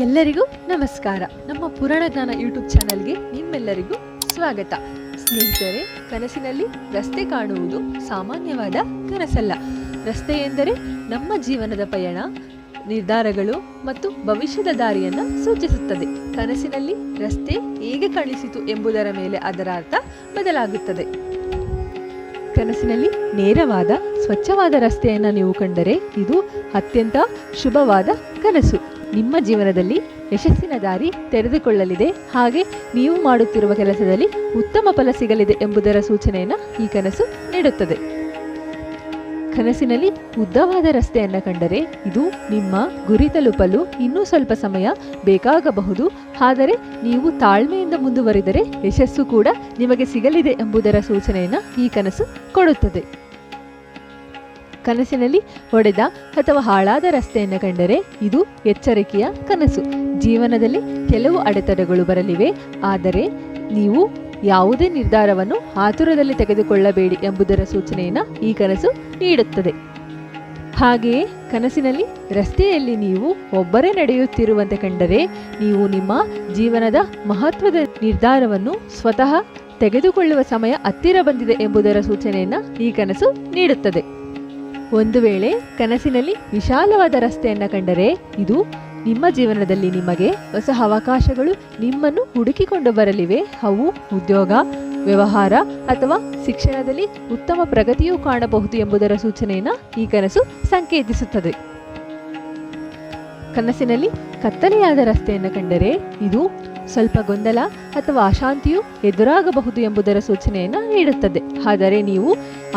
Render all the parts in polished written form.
ಎಲ್ಲರಿಗೂ ನಮಸ್ಕಾರ. ನಮ್ಮ ಪುರಾಣ ಜ್ಞಾನ ಯೂಟ್ಯೂಬ್ ಚಾನೆಲ್ಗೆ ನಿಮ್ಮೆಲ್ಲರಿಗೂ ಸ್ವಾಗತ. ಸ್ನೇಹಿತರೆ, ಕನಸಿನಲ್ಲಿ ರಸ್ತೆ ಕಾಣುವುದು ಸಾಮಾನ್ಯವಾದ ಕನಸಲ್ಲ. ರಸ್ತೆ ಎಂದರೆ ನಮ್ಮ ಜೀವನದ ಪಯಣ, ನಿರ್ಧಾರಗಳು ಮತ್ತು ಭವಿಷ್ಯದ ದಾರಿಯನ್ನು ಸೂಚಿಸುತ್ತದೆ. ಕನಸಿನಲ್ಲಿ ರಸ್ತೆ ಹೇಗೆ ಕಾಣಿಸಿತು ಎಂಬುದರ ಮೇಲೆ ಅದರ ಅರ್ಥ ಬದಲಾಗುತ್ತದೆ. ಕನಸಿನಲ್ಲಿ ನೇರವಾದ ಸ್ವಚ್ಛವಾದ ರಸ್ತೆಯನ್ನು ನೀವು ಕಂಡರೆ ಇದು ಅತ್ಯಂತ ಶುಭವಾದ ಕನಸು. ನಿಮ್ಮ ಜೀವನದಲ್ಲಿ ಯಶಸ್ಸಿನ ದಾರಿ ತೆರೆದುಕೊಳ್ಳಲಿದೆ, ಹಾಗೆ ನೀವು ಮಾಡುತ್ತಿರುವ ಕೆಲಸದಲ್ಲಿ ಉತ್ತಮ ಫಲ ಸಿಗಲಿದೆ ಎಂಬುದರ ಸೂಚನೆಯನ್ನು ಈ ಕನಸು ನೀಡುತ್ತದೆ. ಕನಸಿನಲ್ಲಿ ಉದ್ದವಾದ ರಸ್ತೆಯನ್ನು ಕಂಡರೆ ಇದು ನಿಮ್ಮ ಗುರಿ ತಲುಪಲು ಇನ್ನೂ ಸ್ವಲ್ಪ ಸಮಯ ಬೇಕಾಗಬಹುದು, ಆದರೆ ನೀವು ತಾಳ್ಮೆಯಿಂದ ಮುಂದುವರಿದರೆ ಯಶಸ್ಸು ಕೂಡ ನಿಮಗೆ ಸಿಗಲಿದೆ ಎಂಬುದರ ಸೂಚನೆಯನ್ನು ಈ ಕನಸು ಕೊಡುತ್ತದೆ. ಕನಸಿನಲ್ಲಿ ಒಡೆದ ಅಥವಾ ಹಾಳಾದ ರಸ್ತೆಯನ್ನು ಕಂಡರೆ ಇದು ಎಚ್ಚರಿಕೆಯ ಕನಸು. ಜೀವನದಲ್ಲಿ ಕೆಲವು ಅಡೆತಡೆಗಳು ಬರಲಿವೆ, ಆದರೆ ನೀವು ಯಾವುದೇ ನಿರ್ಧಾರವನ್ನು ಆತುರದಲ್ಲಿ ತೆಗೆದುಕೊಳ್ಳಬೇಡಿ ಎಂಬುದರ ಸೂಚನೆಯನ್ನು ಈ ಕನಸು ನೀಡುತ್ತದೆ. ಹಾಗೆಯೇ ಕನಸಿನಲ್ಲಿ ರಸ್ತೆಯಲ್ಲಿ ನೀವು ಒಬ್ಬರೇ ನಡೆಯುತ್ತಿರುವಂತೆ ಕಂಡರೆ ನೀವು ನಿಮ್ಮ ಜೀವನದ ಮಹತ್ವದ ನಿರ್ಧಾರವನ್ನು ಸ್ವತಃ ತೆಗೆದುಕೊಳ್ಳುವ ಸಮಯ ಹತ್ತಿರ ಬಂದಿದೆ ಎಂಬುದರ ಸೂಚನೆಯನ್ನು ಈ ಕನಸು ನೀಡುತ್ತದೆ. ಒಂದು ವೇಳೆ ಕನಸಿನಲ್ಲಿ ವಿಶಾಲವಾದ ರಸ್ತೆಯನ್ನು ಕಂಡರೆ ಇದು ನಿಮ್ಮ ಜೀವನದಲ್ಲಿ ನಿಮಗೆ ಹೊಸ ಅವಕಾಶಗಳು ನಿಮ್ಮನ್ನು ಹುಡುಕಿಕೊಂಡು ಬರಲಿವೆ. ಅವು ಉದ್ಯೋಗ, ವ್ಯವಹಾರ ಅಥವಾ ಶಿಕ್ಷಣದಲ್ಲಿ ಉತ್ತಮ ಪ್ರಗತಿಯೂ ಕಾಣಬಹುದು ಎಂಬುದರ ಸೂಚನೆಯನ್ನು ಈ ಕನಸು ಸಂಕೇತಿಸುತ್ತದೆ. ಕನಸಿನಲ್ಲಿ ಕತ್ತಲೆಯಾದ ರಸ್ತೆಯನ್ನು ಕಂಡರೆ ಇದು ಸ್ವಲ್ಪ ಗೊಂದಲ ಅಥವಾ ಅಶಾಂತಿಯು ಎದುರಾಗಬಹುದು ಎಂಬುದರ ಸೂಚನೆಯನ್ನು ನೀಡುತ್ತದೆ. ಆದರೆ ನೀವು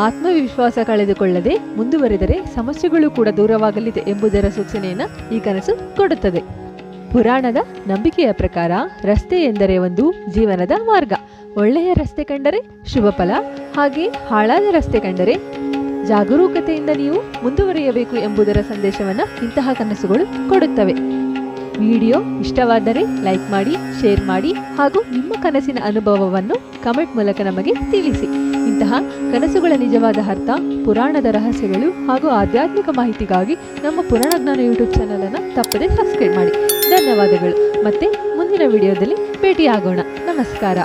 ಆತ್ಮವಿಶ್ವಾಸ ಕಳೆದುಕೊಳ್ಳದೆ ಮುಂದುವರಿದರೆ ಸಮಸ್ಯೆಗಳು ಕೂಡ ದೂರವಾಗಲಿದೆ ಎಂಬುದರ ಸೂಚನೆಯನ್ನು ಈ ಕನಸು ಕೊಡುತ್ತದೆ. ಪುರಾಣದ ನಂಬಿಕೆಯ ಪ್ರಕಾರ ರಸ್ತೆ ಎಂದರೆ ಒಂದು ಜೀವನದ ಮಾರ್ಗ. ಒಳ್ಳೆಯ ರಸ್ತೆ ಕಂಡರೆ ಶುಭ ಫಲ, ಹಾಗೆ ಹಾಳಾದ ರಸ್ತೆ ಕಂಡರೆ ಜಾಗರೂಕತೆಯಿಂದ ನೀವು ಮುಂದುವರಿಯಬೇಕು ಎಂಬುದರ ಸಂದೇಶವನ್ನು ಇಂತಹ ಕನಸುಗಳು ಕೊಡುತ್ತವೆ. ವಿಡಿಯೋ ಇಷ್ಟವಾದರೆ ಲೈಕ್ ಮಾಡಿ, ಶೇರ್ ಮಾಡಿ, ಹಾಗೂ ನಿಮ್ಮ ಕನಸಿನ ಅನುಭವವನ್ನು ಕಮೆಂಟ್ ಮೂಲಕ ನಮಗೆ ತಿಳಿಸಿ. ಇಂತಹ ಕನಸುಗಳ ನಿಜವಾದ ಅರ್ಥ, ಪುರಾಣದ ರಹಸ್ಯಗಳು ಹಾಗೂ ಆಧ್ಯಾತ್ಮಿಕ ಮಾಹಿತಿಗಾಗಿ ನಮ್ಮ ಪುರಾಣ ಜ್ಞಾನ ಯೂಟ್ಯೂಬ್ ಚಾನಲನ್ನು ತಪ್ಪದೆ ಸಬ್ಸ್ಕ್ರೈಬ್ ಮಾಡಿ. ಧನ್ಯವಾದಗಳು. ಮತ್ತೆ ಮುಂದಿನ ವಿಡಿಯೋದಲ್ಲಿ ಭೇಟಿಯಾಗೋಣ. ನಮಸ್ಕಾರ.